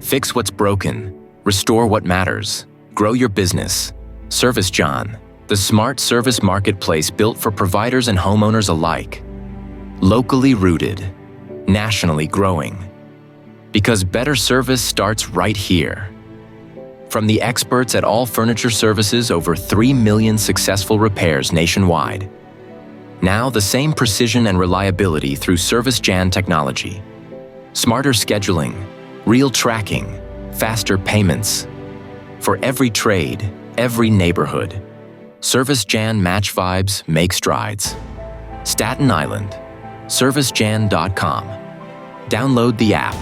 Fix what's broken. Restore what matters. Grow your business. ServiceJan, the smart service marketplace built for providers and homeowners alike. Locally rooted. Nationally growing. Because better service starts right here. From the experts at All Furniture Services, over 3 million successful repairs nationwide. Now the same precision and reliability through ServiceJan technology. Smarter scheduling, real tracking, faster payments. For every trade, every neighborhood, ServiceJan match vibes make strides. Staten Island, ServiceJan.com. Download the app.